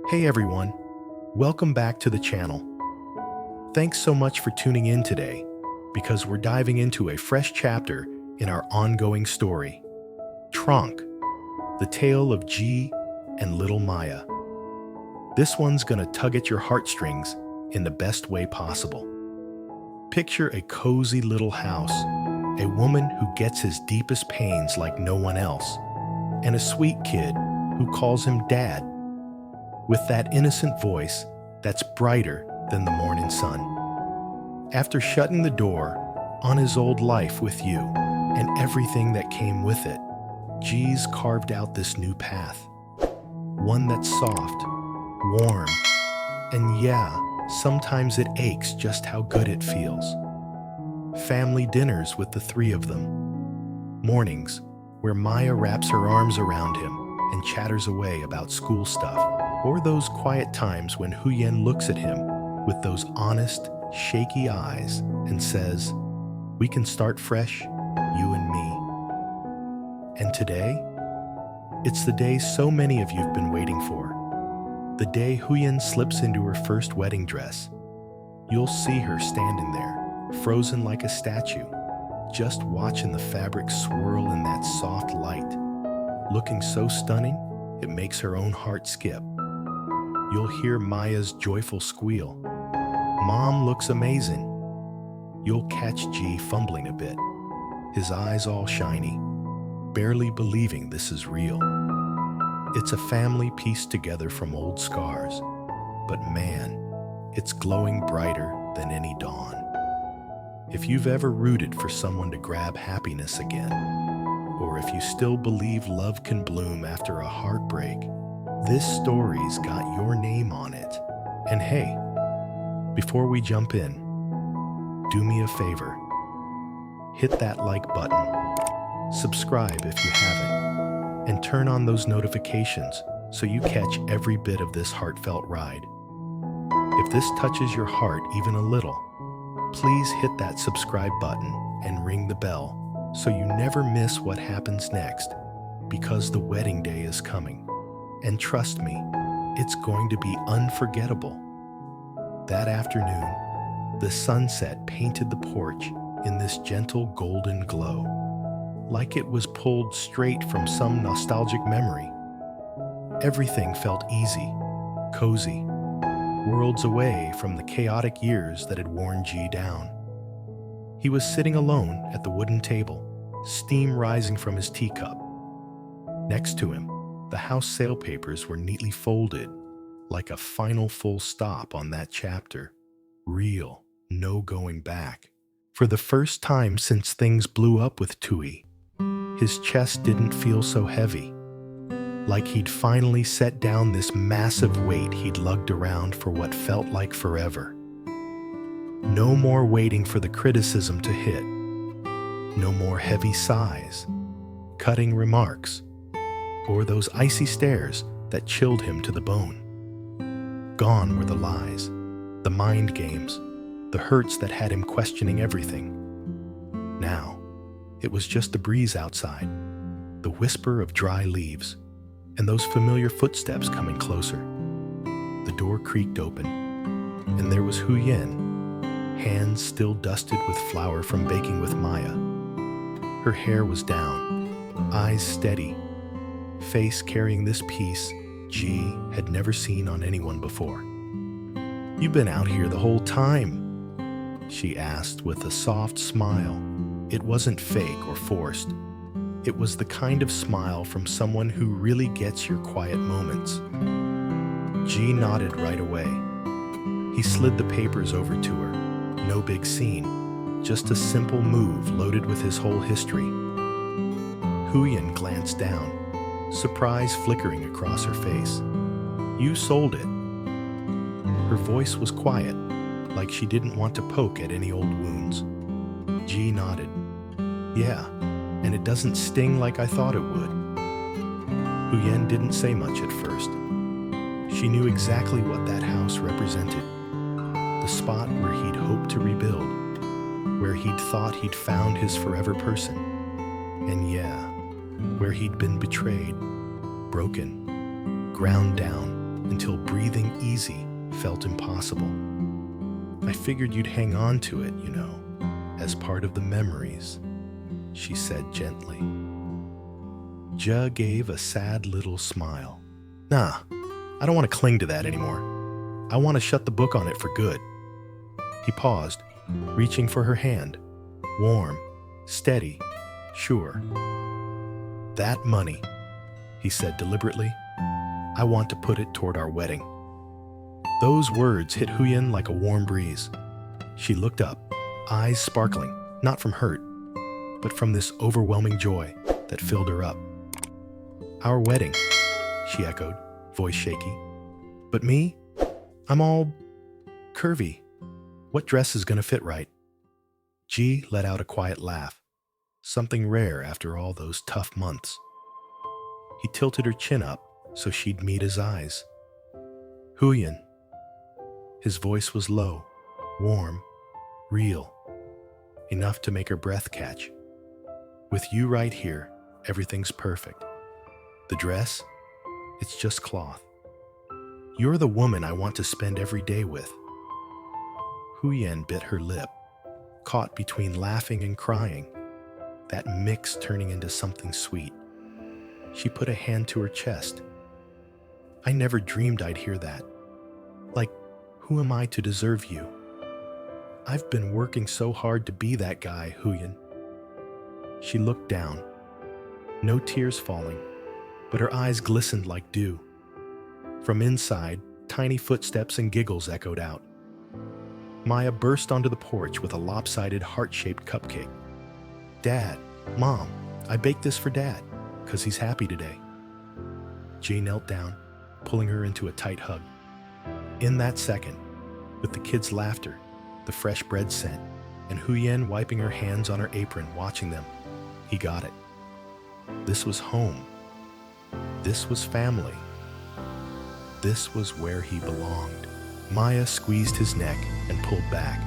Hey everyone, welcome back to the channel. Thanks so much for tuning in today because we're diving into a fresh chapter in our ongoing story, Tronk, the tale of G and little Maya. This one's gonna tug at your heartstrings in the best way possible. Picture a cozy little house, a woman who gets his deepest pains like no one else, and a sweet kid who calls him Dad, with that innocent voice that's brighter than the morning sun. After shutting the door on his old life with you and everything that came with it, G's carved out this new path. One that's soft, warm, and yeah, sometimes it aches just how good it feels. Family dinners with the three of them. Mornings where Maya wraps her arms around him and chatters away about school stuff. Or those quiet times when Huyen looks at him with those honest, shaky eyes and says, "We can start fresh, you and me." And today, it's the day so many of you've been waiting for. The day Huyen slips into her first wedding dress. You'll see her standing there, frozen like a statue, just watching the fabric swirl in that soft light. Looking so stunning, it makes her own heart skip. You'll hear Maya's joyful squeal. Mom looks amazing. You'll catch G fumbling a bit, his eyes all shiny, barely believing this is real. It's a family pieced together from old scars, but man, it's glowing brighter than any dawn. If you've ever rooted for someone to grab happiness again, or if you still believe love can bloom after a heartbreak, this story's got your name on it. And hey, before we jump in, do me a favor. Hit that like button, subscribe if you haven't, and turn on those notifications so you catch every bit of this heartfelt ride. If this touches your heart even a little, please hit that subscribe button and ring the bell so you never miss what happens next, because the wedding day is coming. And trust me, it's going to be unforgettable. That afternoon, the sunset painted the porch in this gentle golden glow, like it was pulled straight from some nostalgic memory. Everything felt easy, cozy, worlds away from the chaotic years that had worn G down. He was sitting alone at the wooden table, steam rising from his teacup. Next to him, the house sale papers were neatly folded, like a final full stop on that chapter. Real, no going back. For the first time since things blew up with Tieu, his chest didn't feel so heavy, like he'd finally set down this massive weight he'd lugged around for what felt like forever. No more waiting for the criticism to hit. No more heavy sighs, cutting remarks, or those icy stares that chilled him to the bone. Gone were the lies, the mind games, the hurts that had him questioning everything. Now, it was just the breeze outside, the whisper of dry leaves, and those familiar footsteps coming closer. The door creaked open, and there was Huyen, hands still dusted with flour from baking with Maya. Her hair was down, eyes steady, face carrying this piece G had never seen on anyone before. "You've been out here the whole time?" she asked with a soft smile. It wasn't fake or forced. It was the kind of smile from someone who really gets your quiet moments. G nodded right away. He slid the papers over to her. No big scene, just a simple move loaded with his whole history. Huyen glanced down, surprise flickering across her face. "You sold it." Her voice was quiet, like she didn't want to poke at any old wounds. G nodded. "Yeah, and it doesn't sting like I thought it would." Huyen didn't say much at first. She knew exactly what that house represented. The spot where he'd hoped to rebuild, where he'd thought he'd found his forever person. And yeah, where he'd been betrayed, broken, ground down, until breathing easy felt impossible. I figured you'd hang on to it, as part of the memories, she said gently. Dieu gave a sad little smile. Nah, I don't want to cling to that anymore. I want to shut the book on it for good. He paused, reaching for her hand. Warm, steady, sure. That money, he said deliberately, I want to put it toward our wedding. Those words hit Huyen like a warm breeze. She looked up, eyes sparkling, not from hurt, but from this overwhelming joy that filled her up. Our wedding, she echoed, voice shaky. But me? I'm all curvy. What dress is gonna fit right? G let out a quiet laugh, something rare after all those tough months. He tilted her chin up so she'd meet his eyes. Huyen. His voice was low, warm, real, enough to make her breath catch. With you right here, everything's perfect. The dress? It's just cloth. You're the woman I want to spend every day with. Huyen bit her lip, caught between laughing and crying, that mix turning into something sweet. She put a hand to her chest. I never dreamed I'd hear that. Like, who am I to deserve you? I've been working so hard to be that guy, Huyen. She looked down, no tears falling, but her eyes glistened like dew. From inside, tiny footsteps and giggles echoed out. Maya burst onto the porch with a lopsided heart-shaped cupcake. Dad, Mom, I baked this for Dad, 'cause he's happy today. G knelt down, pulling her into a tight hug. In that second, with the kids' laughter, the fresh bread scent, and Huyen wiping her hands on her apron watching them, he got it. This was home. This was family. This was where he belonged. Maya squeezed his neck and pulled back,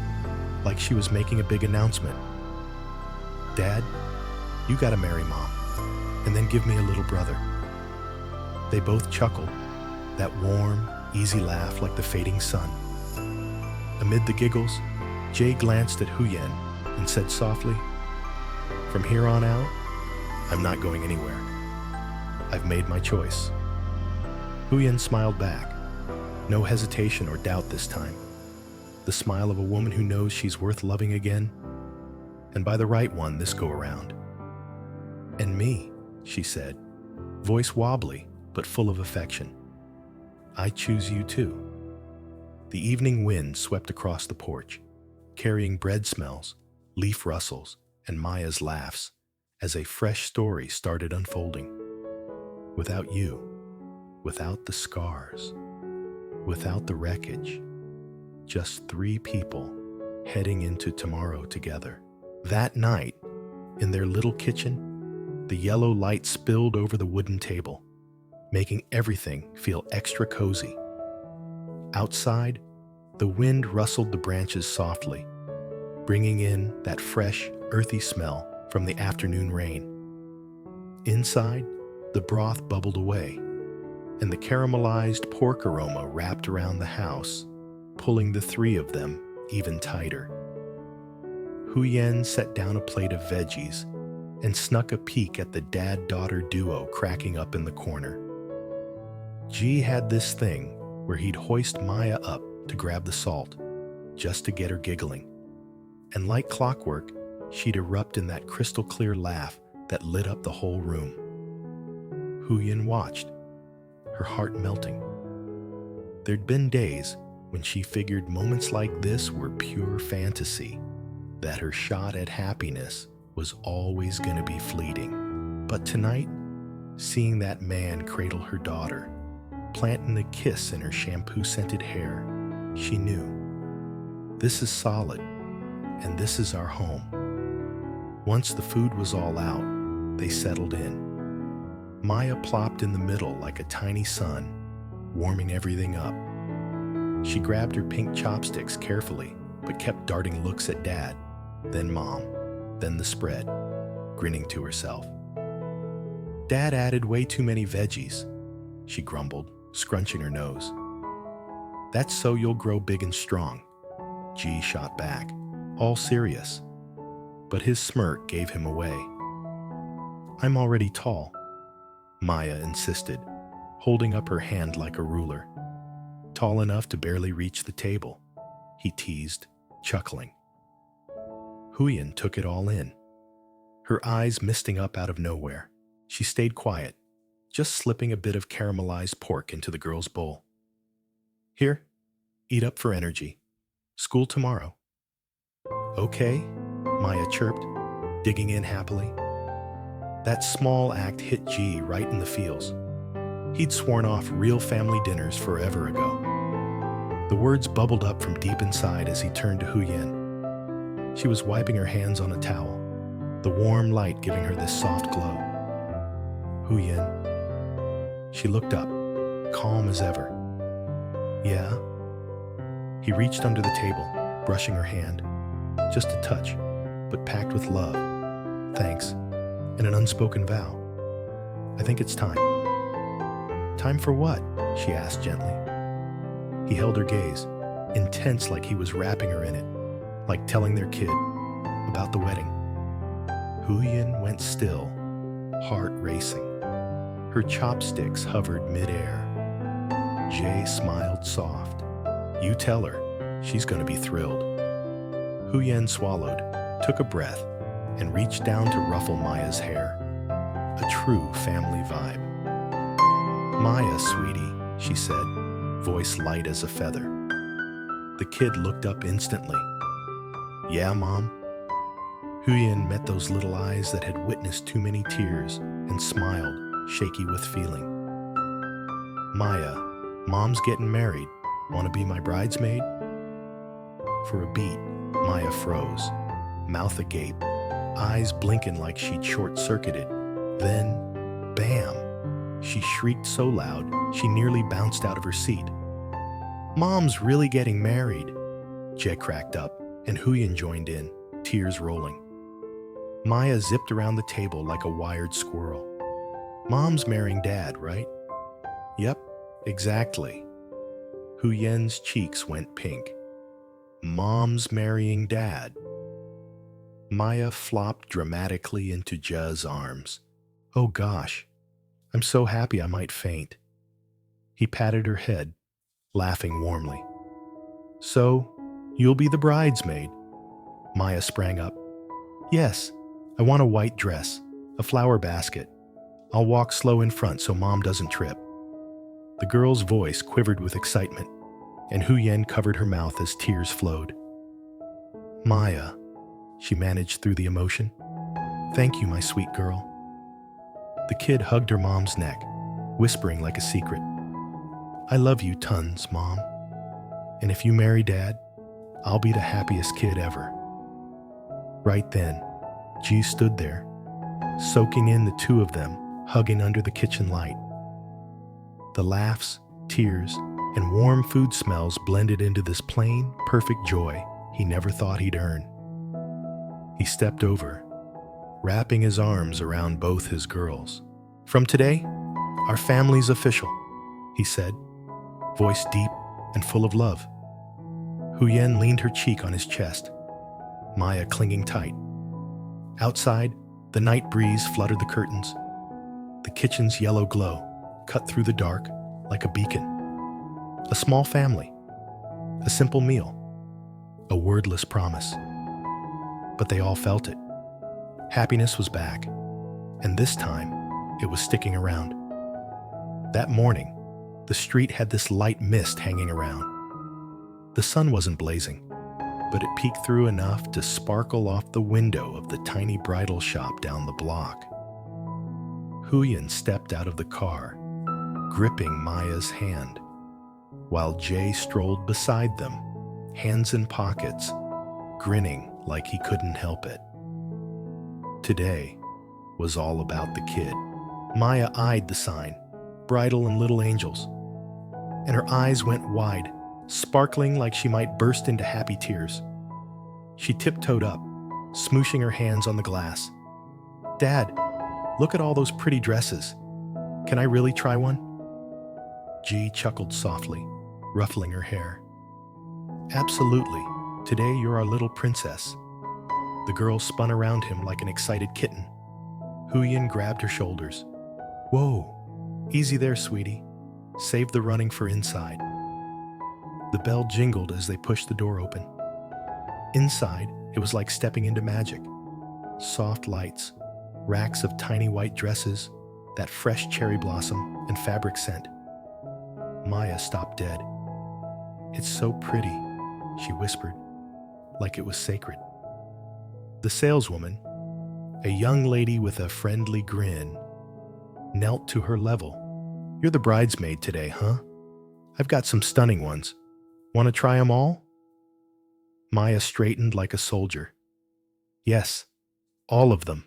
like she was making a big announcement. Dad, you gotta marry Mom, and then give me a little brother. They both chuckled, that warm, easy laugh like the fading sun. Amid the giggles, Jay glanced at Huyen and said softly, From here on out, I'm not going anywhere. I've made my choice. Huyen smiled back, no hesitation or doubt this time. The smile of a woman who knows she's worth loving again, and by the right one this go around. And me, she said, voice wobbly but full of affection. I choose you too. The evening wind swept across the porch, carrying bread smells, leaf rustles, and Maya's laughs as a fresh story started unfolding. Without you, without the scars, without the wreckage, just 3 people heading into tomorrow together. That night, in their little kitchen, the yellow light spilled over the wooden table, making everything feel extra cozy. Outside, the wind rustled the branches softly, bringing in that fresh, earthy smell from the afternoon rain. Inside, the broth bubbled away, and the caramelized pork aroma wrapped around the house, pulling the 3 of them even tighter. Huyen set down a plate of veggies and snuck a peek at the dad-daughter duo cracking up in the corner. G had this thing where he'd hoist Maya up to grab the salt, just to get her giggling. And like clockwork, she'd erupt in that crystal-clear laugh that lit up the whole room. Huyen watched, her heart melting. There'd been days when she figured moments like this were pure fantasy, that her shot at happiness was always going to be fleeting. But tonight, seeing that man cradle her daughter, planting a kiss in her shampoo-scented hair, she knew. This is solid, and this is our home. Once the food was all out, they settled in. Maya plopped in the middle like a tiny sun, warming everything up. She grabbed her pink chopsticks carefully, but kept darting looks at Dad, then Mom, then the spread, grinning to herself. Dad added way too many veggies, she grumbled, scrunching her nose. That's so you'll grow big and strong, G shot back, all serious. But his smirk gave him away. I'm already tall, Maya insisted, holding up her hand like a ruler. Tall enough to barely reach the table, he teased, chuckling. Huyen took it all in, her eyes misting up out of nowhere. She stayed quiet, just slipping a bit of caramelized pork into the girl's bowl. Here, eat up for energy. School tomorrow. Okay, Maya chirped, digging in happily. That small act hit G right in the feels. He'd sworn off real family dinners forever ago. The words bubbled up from deep inside as he turned to Huyen. She was wiping her hands on a towel, the warm light giving her this soft glow. Huyen. She looked up, calm as ever. Yeah? He reached under the table, brushing her hand. Just a touch, but packed with love, thanks, and an unspoken vow. I think it's time. Time for what? She asked gently. He held her gaze, intense like he was wrapping her in it, like telling their kid about the wedding. Huyen went still, heart racing. Her chopsticks hovered midair. Jay smiled soft. You tell her, she's gonna be thrilled. Huyen swallowed, took a breath, and reached down to ruffle Maya's hair. A true family vibe. Maya, sweetie, she said, voice light as a feather. The kid looked up instantly. Yeah, Mom? Huyen met those little eyes that had witnessed too many tears and smiled, shaky with feeling. Maya, Mom's getting married. Want to be my bridesmaid? For a beat, Maya froze, mouth agape, eyes blinking like she'd short-circuited. Then, bam! She shrieked so loud, she nearly bounced out of her seat. Mom's really getting married, Jay cracked up, and Huyen joined in, tears rolling. Maya zipped around the table like a wired squirrel. Mom's marrying Dad, right? Yep, exactly. Huyen's cheeks went pink. Mom's marrying Dad. Maya flopped dramatically into Jez's arms. Oh gosh, I'm so happy I might faint. He patted her head, laughing warmly. So, you'll be the bridesmaid? Maya sprang up. Yes, I want a white dress, a flower basket. I'll walk slow in front so Mom doesn't trip. The girl's voice quivered with excitement, and Huyen covered her mouth as tears flowed. Maya, she managed through the emotion. Thank you, my sweet girl. The kid hugged her mom's neck, whispering like a secret. I love you tons, Mom. And if you marry Dad, I'll be the happiest kid ever. Right then, G stood there, soaking in the two of them, hugging under the kitchen light. The laughs, tears, and warm food smells blended into this plain, perfect joy he never thought he'd earn. He stepped over, wrapping his arms around both his girls. From today, our family's official, he said, voice deep and full of love. Huyen leaned her cheek on his chest, Maya clinging tight. Outside, the night breeze fluttered the curtains. The kitchen's yellow glow cut through the dark like a beacon. A small family, a simple meal, a wordless promise. But they all felt it. Happiness was back, and this time, it was sticking around. That morning, the street had this light mist hanging around. The sun wasn't blazing, but it peeked through enough to sparkle off the window of the tiny bridal shop down the block. Huyen stepped out of the car, gripping Maya's hand, while Jay strolled beside them, hands in pockets, grinning like he couldn't help it. Today was all about the kid. Maya eyed the sign, bridal and little angels, and her eyes went wide, sparkling like she might burst into happy tears. She tiptoed up, smooshing her hands on the glass. Dad, look at all those pretty dresses. Can I really try one? G chuckled softly, ruffling her hair. Absolutely. Today you're our little princess. The girl spun around him like an excited kitten. Huyen grabbed her shoulders. Whoa, easy there, sweetie. Save the running for inside. The bell jingled as they pushed the door open. Inside, it was like stepping into magic. Soft lights, racks of tiny white dresses, that fresh cherry blossom and fabric scent. Maya stopped dead. It's so pretty, she whispered, like it was sacred. The saleswoman, a young lady with a friendly grin, knelt to her level. You're the bridesmaid today, huh? I've got some stunning ones. Want to try 'em all? Maya straightened like a soldier. Yes, all of them.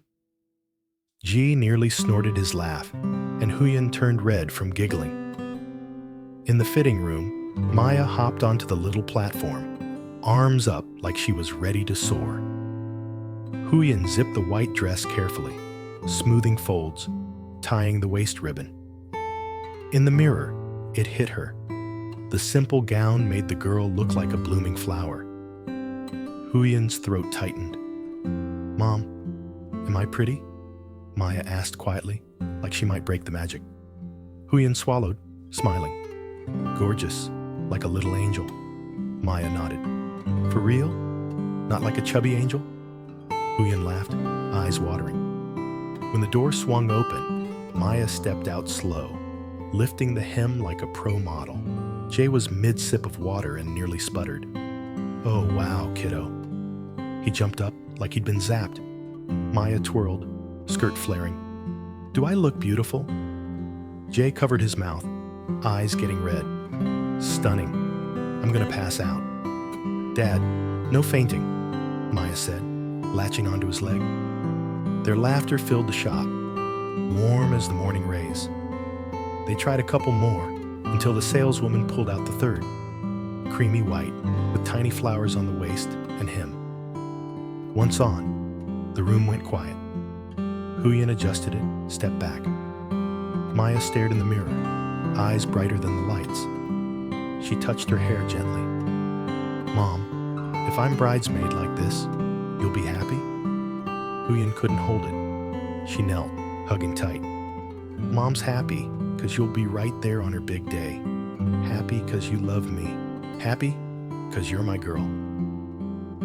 G nearly snorted his laugh, and Huyen turned red from giggling. In the fitting room, Maya hopped onto the little platform, arms up like she was ready to soar. Huyen zipped the white dress carefully, smoothing folds, tying the waist ribbon. In the mirror, it hit her. The simple gown made the girl look like a blooming flower. Huyen's throat tightened. Mom, am I pretty? Maya asked quietly, like she might break the magic. Huyen swallowed, smiling. Gorgeous, like a little angel. Maya nodded. For real? Not like a chubby angel? Huyen laughed, eyes watering. When the door swung open, Maya stepped out slow, lifting the hem like a pro model. Jay was mid-sip of water and nearly sputtered. Oh, wow, kiddo. He jumped up like he'd been zapped. Maya twirled, skirt flaring. Do I look beautiful? Jay covered his mouth, eyes getting red. Stunning. I'm gonna pass out. Dad, no fainting, Maya said, latching onto his leg. Their laughter filled the shop, warm as the morning rays. They tried a couple more until the saleswoman pulled out the third, creamy white with tiny flowers on the waist and hem. Once on, the room went quiet. Huyen adjusted it, stepped back. Maya stared in the mirror, eyes brighter than the lights. She touched her hair gently. Mom, if I'm bridesmaid like this, you'll be happy? Huyen couldn't hold it. She knelt, hugging tight. Mom's happy because you'll be right there on her big day. Happy because you love me. Happy because you're my girl.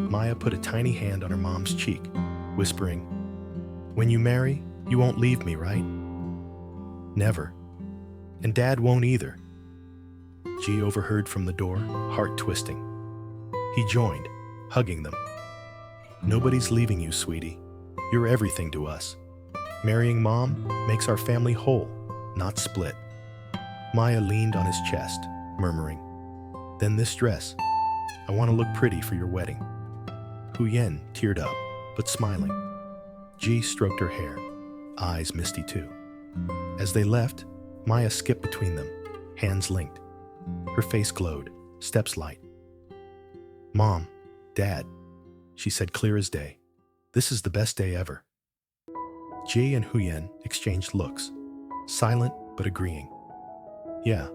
Maya put a tiny hand on her mom's cheek, whispering, When you marry, you won't leave me, right? Never. And Dad won't either. G overheard from the door, heart twisting. He joined, hugging them. Nobody's leaving you, sweetie. You're everything to us. Marrying Mom makes our family whole, not split. Maya leaned on his chest, murmuring, Then this dress. I want to look pretty for your wedding. Huyen teared up, but smiling. G stroked her hair, eyes misty too. As they left, Maya skipped between them, hands linked. Her face glowed, steps light. Mom, Dad, she said clear as day. This is the best day ever. G and Huyen exchanged looks, silent but agreeing. Yeah,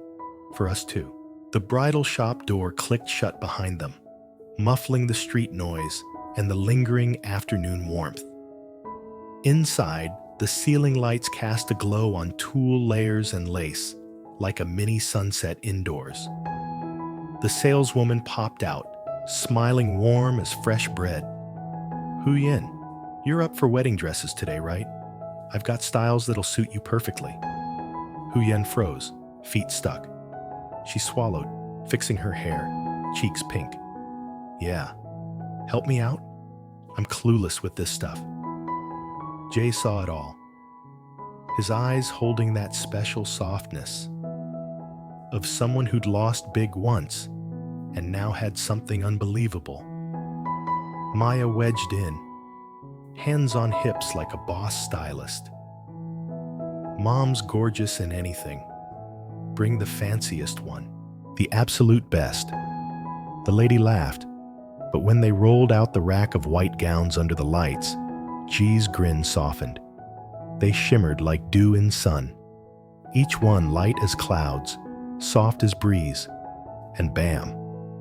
for us too. The bridal shop door clicked shut behind them, muffling the street noise and the lingering afternoon warmth. Inside, the ceiling lights cast a glow on tulle layers and lace, like a mini sunset indoors. The saleswoman popped out, smiling warm as fresh bread. Huyen, you're up for wedding dresses today, right? I've got styles that'll suit you perfectly. Huyen froze, feet stuck. She swallowed, fixing her hair, cheeks pink. Yeah. Help me out? I'm clueless with this stuff. Jay saw it all. His eyes holding that special softness of someone who'd lost big once and now had something unbelievable. Maya wedged in, hands on hips like a boss stylist. Mom's gorgeous in anything. Bring the fanciest one, the absolute best. The lady laughed, but when they rolled out the rack of white gowns under the lights, G's grin softened. They shimmered like dew in sun, each one light as clouds, soft as breeze, and bam,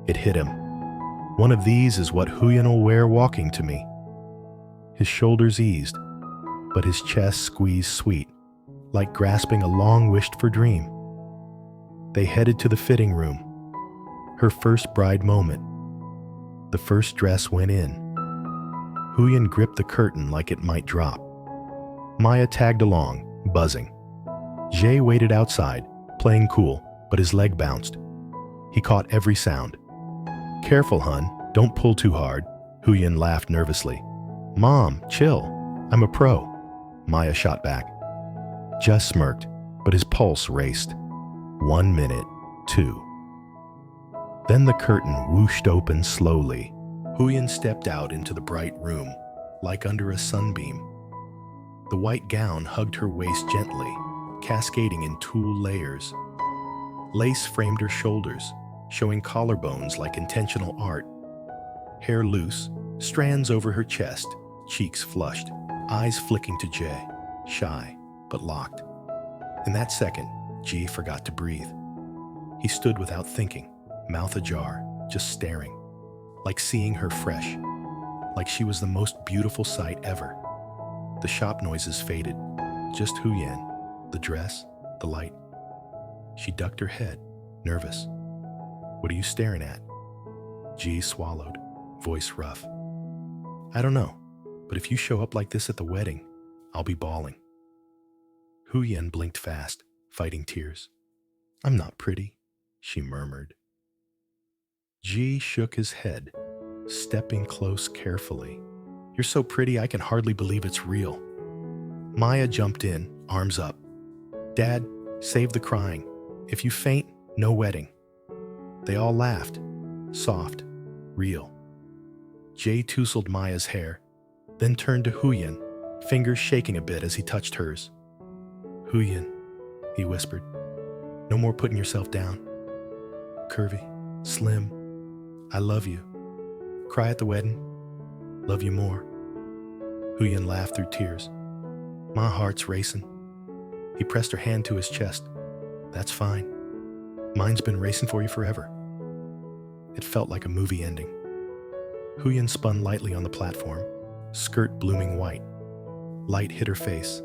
it hit him. One of these is what Huyen will wear walking to me. His shoulders eased, but his chest squeezed sweet, like grasping a long-wished-for dream. They headed to the fitting room, her first bride moment. The first dress went in. Huyen gripped the curtain like it might drop. Maya tagged along, buzzing. Jay waited outside, playing cool, but his leg bounced. He caught every sound. "Careful, hun, don't pull too hard," Huyen laughed nervously. "Mom, chill, I'm a pro," Maya shot back. Just smirked, but his pulse raced. 1 minute, 2. Then the curtain whooshed open slowly. Huyen stepped out into the bright room, like under a sunbeam. The white gown hugged her waist gently, cascading in tulle layers. Lace framed her shoulders, showing collarbones like intentional art. Hair loose, strands over her chest, cheeks flushed, eyes flicking to Jay, shy but locked. In that second, G forgot to breathe. He stood without thinking, mouth ajar, just staring, like seeing her fresh, like she was the most beautiful sight ever. The shop noises faded, just Huyen, the dress, the light. She ducked her head, nervous. "What are you staring at?" G swallowed, voice rough. "I don't know, but if you show up like this at the wedding, I'll be bawling." Huyen blinked fast, fighting tears. "I'm not pretty," she murmured. G shook his head, stepping close carefully. "You're so pretty I can hardly believe it's real." Maya jumped in, arms up. "Dad, save the crying. If you faint, no wedding." They all laughed, soft, real. Jay tousled Maya's hair, then turned to Huyen, fingers shaking a bit as he touched hers. "Huyen," he whispered, "no more putting yourself down. Curvy, slim, I love you. Cry at the wedding, love you more." Huyen laughed through tears. "My heart's racing." He pressed her hand to his chest. "That's fine. Mine's been racing for you forever." It felt like a movie ending. Huyen spun lightly on the platform, skirt blooming white. Light hit her face,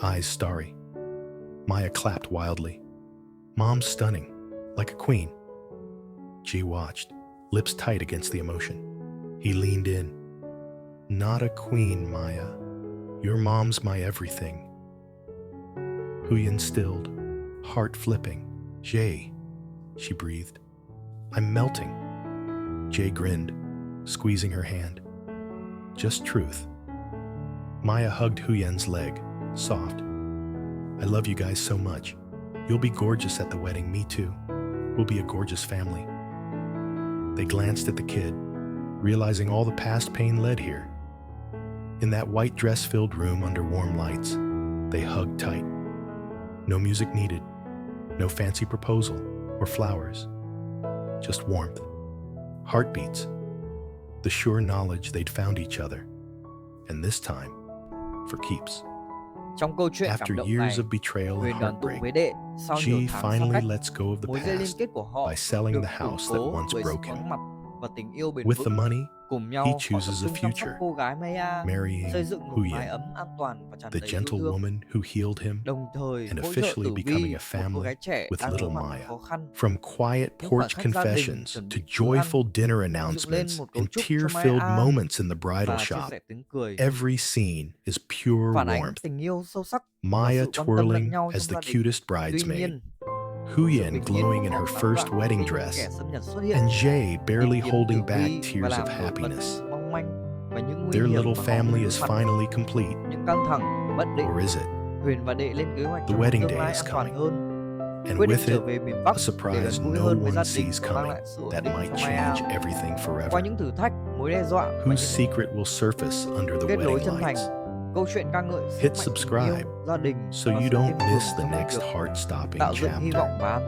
eyes starry. Maya clapped wildly. "Mom's stunning, like a queen." G watched, lips tight against the emotion. He leaned in. "Not a queen, Maya. Your mom's my everything." Huyen stilled, heart flipping. "Jay," she breathed. "I'm melting." Jay grinned, squeezing her hand. "Just truth." Maya hugged Huyen's leg, soft. "I love you guys so much. You'll be gorgeous at the wedding, me too. We'll be a gorgeous family." They glanced at the kid, realizing all the past pain led here. In that white dress-filled room under warm lights, they hugged tight. No music needed, no fancy proposal or flowers, just warmth, heartbeats, the sure knowledge they'd found each other, and this time, for keeps. Trong câu chuyện After cảm động years này, of betrayal and Huyền đoàn tụ heartbreak, với đệ sau nhiều G tháng xa finally cách. lets go of the Mối dây liên past kết của họ by selling được the củng house that cố once bởi sự broke him. vắng mặt và tình yêu bền With the vững. money, Cùng nhau, he họ tập chooses a trung chăm sóc future, cô gái Maya, marrying xây dựng một mái Huyen, ấm an toàn và tràn the đầy yêu gentle thương. woman who healed him, Đồng thời and hỗ trợ officially Tử becoming Vi, a một cô family gái trẻ with đang đối little mặt Maya. khó khăn. From quiet Những porch khoảnh khắc gia đình confessions chuẩn to bị bữa ăn, joyful dinner dựng lên announcements một cấu and trúc cho tear-filled Maya moments in the bridal và chia shop, sẻ tiếng cười, every scene is pure phản ánh warmth. tình yêu sâu sắc và Maya sự quan tâm lẫn twirling nhau as trong the gia đình. cutest Tuy bridesmaid, nhiên, Huyen glowing in her first wedding dress, and Jay barely holding back tears of happiness. Their little family is finally complete. Or is it? The wedding day is coming. And with it, a surprise no one sees coming that might change everything forever. Whose secret will surface under the wedding lights? Hit subscribe so you don't miss the next heart-stopping chapter.